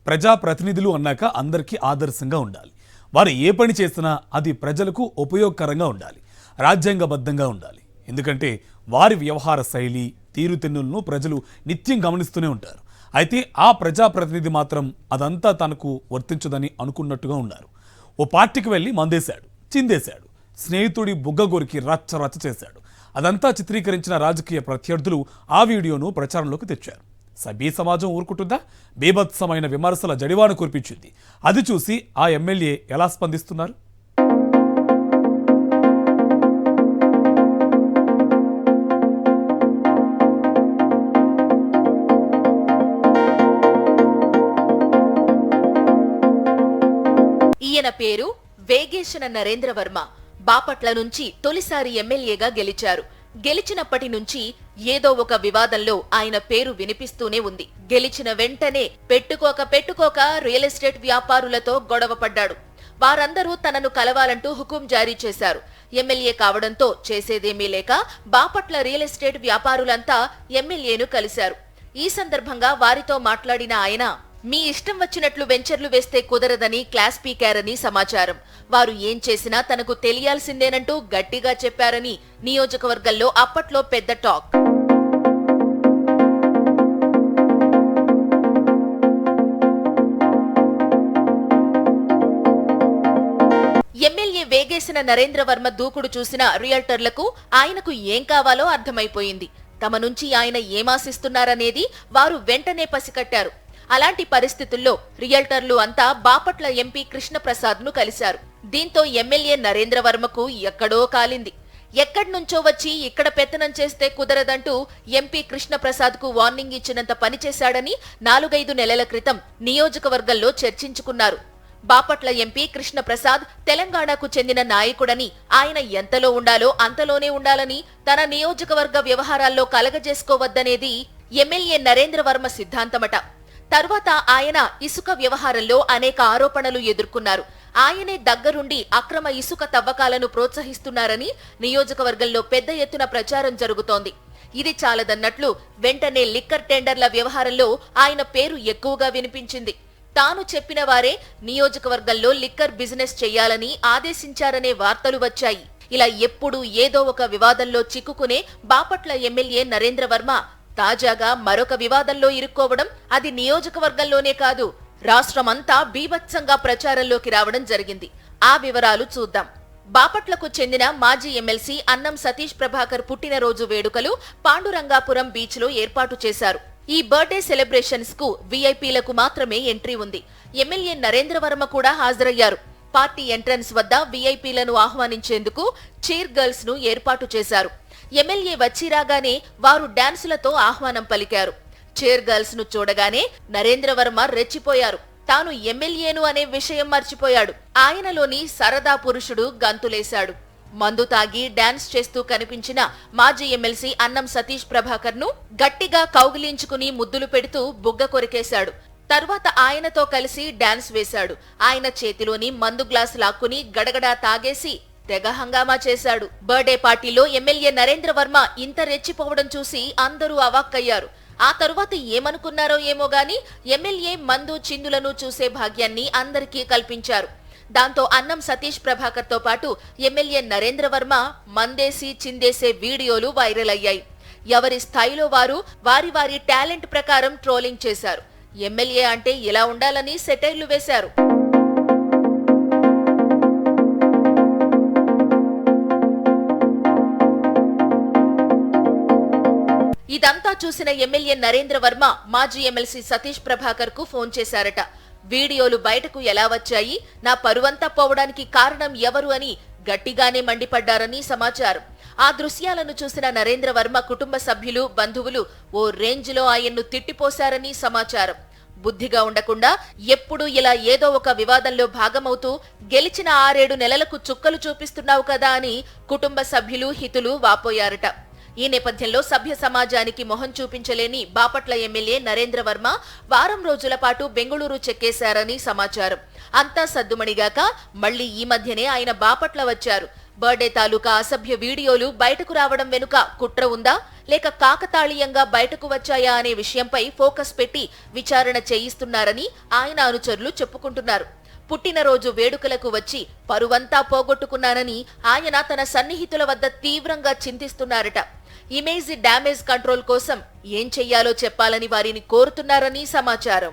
ప్రజాప్రతినిధులు అన్నాక అందరికీ ఆదర్శంగా ఉండాలి. వారు ఏ పని చేసినా అది ప్రజలకు ఉపయోగకరంగా ఉండాలి, రాజ్యాంగబద్ధంగా ఉండాలి. ఎందుకంటే వారి వ్యవహార శైలి, తీరుతెన్నులను ప్రజలు నిత్యం గమనిస్తూనే ఉంటారు. అయితే ఆ ప్రజాప్రతినిధి మాత్రం అదంతా తనకు వర్తించదని అనుకున్నట్టుగా ఉన్నారు. ఓ పార్టీకి వెళ్ళి మందేశాడు, చిందేశాడు, స్నేహితుడి బుగ్గగోరికి రచ్చ చేశాడు. అదంతా చిత్రీకరించిన రాజకీయ ప్రత్యర్థులు ఆ వీడియోను ప్రచారంలోకి తెచ్చారు. సభ్య సమాజం ఊరుకుంటుందా? బీభత్సమైన విమర్శల జడివాను కురిపించింది. అది చూసి ఆ ఎమ్మెల్యే ఎలా స్పందిస్తున్నారు? ఈయన పేరు వేగేశన నరేంద్రవర్మ. బాపట్ల నుంచి తొలిసారి ఎమ్మెల్యేగా గెలిచారు. గెలిచినప్పటి నుంచి ఏదో ఒక వివాదంలో ఆయన పేరు వినిపిస్తూనే ఉంది. గెలిచిన వెంటనే పెట్టుకోక రియల్ ఎస్టేట్ వ్యాపారులతో గొడవ పడ్డాడు. వారందరూ తనను కలవాలంటూ హుకుం జారీ చేశారు. ఎమ్మెల్యే కావడంతో చేసేదేమీ లేక బాపట్ల రియల్ ఎస్టేట్ వ్యాపారులంతా ఎమ్మెల్యేను కలిశారు. ఈ సందర్భంగా వారితో మాట్లాడిన ఆయన, మీ ఇష్టం వచ్చినట్లు వెంచర్లు వేస్తే కుదరదని క్లాస్ పీకారని సమాచారం. వారు ఏం చేసినా తనకు తెలియాల్సిందేనంటూ గట్టిగా చెప్పారని నియోజకవర్గంలో అప్పట్లో పెద్ద టాక్. ఎమ్మెల్యే వేగేసిన నరేంద్రవర్మ దూకుడు చూసిన రియల్టర్లకు ఆయనకు ఏం కావాలో అర్థమైపోయింది. తమ నుంచి ఆయన ఏమాశిస్తున్నారనేది వారు వెంటనే పసికట్టారు. అలాంటి పరిస్థితుల్లో రియల్టర్లు అంతా బాపట్ల ఎంపీ కృష్ణప్రసాద్ ను కలిశారు. దీంతో ఎమ్మెల్యే నరేంద్రవర్మకు ఎక్కడో కాలింది. ఎక్కడ్నుంచో వచ్చి ఇక్కడ పెత్తనం చేస్తే కుదరదంటూ ఎంపీ కృష్ణప్రసాద్ కు వార్నింగ్ ఇచ్చినంత పనిచేశాడని 4-5 నెలల క్రితం నియోజకవర్గంలో చర్చించుకున్నారు. బాపట్ల ఎంపీ కృష్ణప్రసాద్ తెలంగాణకు చెందిన నాయకుడని, ఆయన ఎంతలో ఉండాలో అంతలోనే ఉండాలని, తన నియోజకవర్గ వ్యవహారాల్లో కలగజేసుకోవద్దనేది ఎమ్మెల్యే నరేంద్రవర్మ సిద్ధాంతమట. తర్వాత ఆయన ఇసుక వ్యవహారంలో అనేక ఆరోపణలు ఎదుర్కొన్నారు. ఆయనే దగ్గరుండి అక్రమ ఇసుక తవ్వకాలను ప్రోత్సహిస్తున్నారని నియోజకవర్గంలో పెద్ద ఎత్తున ప్రచారం జరుగుతోంది. ఇది చాలదన్నట్లు వెంటనే లిక్కర్ టెండర్ల వ్యవహారంలో ఆయన పేరు ఎక్కువగా వినిపించింది. తాను చెప్పిన వారే నియోజకవర్గంలో లిక్కర్ బిజినెస్ చేయాలని ఆదేశించారనే వార్తలు వచ్చాయి. ఇలా ఎప్పుడూ ఏదో ఒక వివాదంలో చిక్కుకునే బాపట్ల ఎమ్మెల్యే నరేంద్రవర్మ తాజాగా మరొక వివాదంలో ఇరుక్కోవడం, అది నియోజకవర్గంలోనే కాదు రాష్ట్రమంతా బీభత్సంగా ప్రచారంలోకి రావడం జరిగింది. ఆ వివరాలు చూద్దాం. బాపట్లకు చెందిన మాజీ ఎమ్మెల్సీ అన్నం సతీష్ ప్రభాకర్ పుట్టినరోజు వేడుకలు పాండురంగాపురం బీచ్ లో ఏర్పాటు చేశారు. ఈ బర్త్డే సెలబ్రేషన్స్ కు వీఐపీలకు మాత్రమే ఎంట్రీ ఉంది. ఎమ్మెల్యే నరేంద్రవర్మ కూడా హాజరయ్యారు. పార్టీ ఎంట్రన్స్ వద్ద వీఐపీలను ఆహ్వానించేందుకు చీర్ గర్ల్స్ ను ఏర్పాటు చేశారు. ఎమ్మెల్యే వచ్చి రాగానే వారు డాన్సులతో ఆహ్వానం పలికారు. చీర్ గర్ల్స్ ను చూడగానే నరేంద్రవర్మ రెచ్చిపోయారు. తాను ఎమ్మెల్యేను అనే విషయం మర్చిపోయాడు. ఆయనలోని సరదా పురుషుడు గంతులేశాడు. మందు తాగి డాన్స్ చేస్తూ కనిపించిన మాజీ ఎమ్మెల్సీ అన్నం సతీష్ ప్రభాకర్ ను గట్టిగా కౌగిలించుకుని ముద్దులు పెడుతూ బుగ్గ కొరికేశాడు. తర్వాత ఆయనతో కలిసి డాన్స్ వేశాడు. ఆయన చేతిలోని మందు గ్లాసు లాక్కుని గడగడా తాగేసి తెగ హంగామా చేశాడు. బర్త్డే పార్టీలో ఎమ్మెల్యే నరేంద్రవర్మ ఇంత రెచ్చిపోవడం చూసి అందరూ అవాక్కయ్యారు. ఆ తరువాత ఏమనుకున్నారో ఏమో గాని ఎమ్మెల్యే మందు చిందులను చూసే భాగ్యాన్ని అందరికీ కల్పించారు. దాంతో అన్నం సతీష్ ప్రభాకర్ తో పాటు ఎమ్మెల్యే నరేంద్రవర్మ మందేసి చిందేసే వీడియోలు వైరల్ అయ్యాయి. ఎవరి స్థాయిలో వారు వారి టాలెంట్ ప్రకారం ట్రోలింగ్ చేశారు. ఎమ్మెల్యే అంటే ఇలా ఉండాలని సెటైర్లు వేశారు. ఇదంతా చూసిన ఎమ్మెల్యే నరేంద్రవర్మ మాజీ ఎమ్మెల్సీ సతీష్ ప్రభాకర్ కు ఫోన్ చేశారట. వీడియోలు బయటకు ఎలా వచ్చాయి, నా పరువంతా పోవడానికి కారణం ఎవరు అని గట్టిగానే మండిపడ్డారని సమాచారం. ఆ దృశ్యాలను చూసిన నరేంద్రవర్మ కుటుంబ సభ్యులు, బంధువులు ఓ రేంజ్లో ఆయన్ను తిట్టిపోశారని సమాచారం. బుద్ధిగా ఉండకుండా ఎప్పుడూ ఇలా ఏదో ఒక వివాదంలో భాగమవుతూ గెలిచిన 6-7 నెలలకు చుక్కలు చూపిస్తున్నావు కదా అని కుటుంబ సభ్యులు, హితులు వాపోయారట. ఈ నేపథ్యంలో సభ్య సమాజానికి మొహం చూపించలేని బాపట్ల ఎమ్మెల్యే నరేంద్రవర్మ వారం రోజుల పాటు బెంగళూరు చెక్కేశారని సమాచారం. అంతా సద్దుమణిగాక మళ్లీ ఈ మధ్యనే ఆయన బాపట్ల వచ్చారు. బర్త్డే తాలూకా అసభ్య వీడియోలు బయటకు రావడం వెనుక కుట్ర ఉందా? లేక కాకతాళీయంగా బయటకు వచ్చాయా అనే విషయంపై ఫోకస్ పెట్టి విచారణ చేయిస్తున్నారని ఆయన అనుచరులు చెప్పుకుంటున్నారు. పుట్టినరోజు వేడుకలకు వచ్చి పరువంతా పోగొట్టుకున్నానని ఆయన తన సన్నిహితుల వద్ద తీవ్రంగా చింతిస్తున్నారట. ఇమేజ్ డ్యామేజ్ కంట్రోల్ కోసం ఏం చెయ్యాలో చెప్పాలని వారిని కోరుతున్నారని సమాచారం.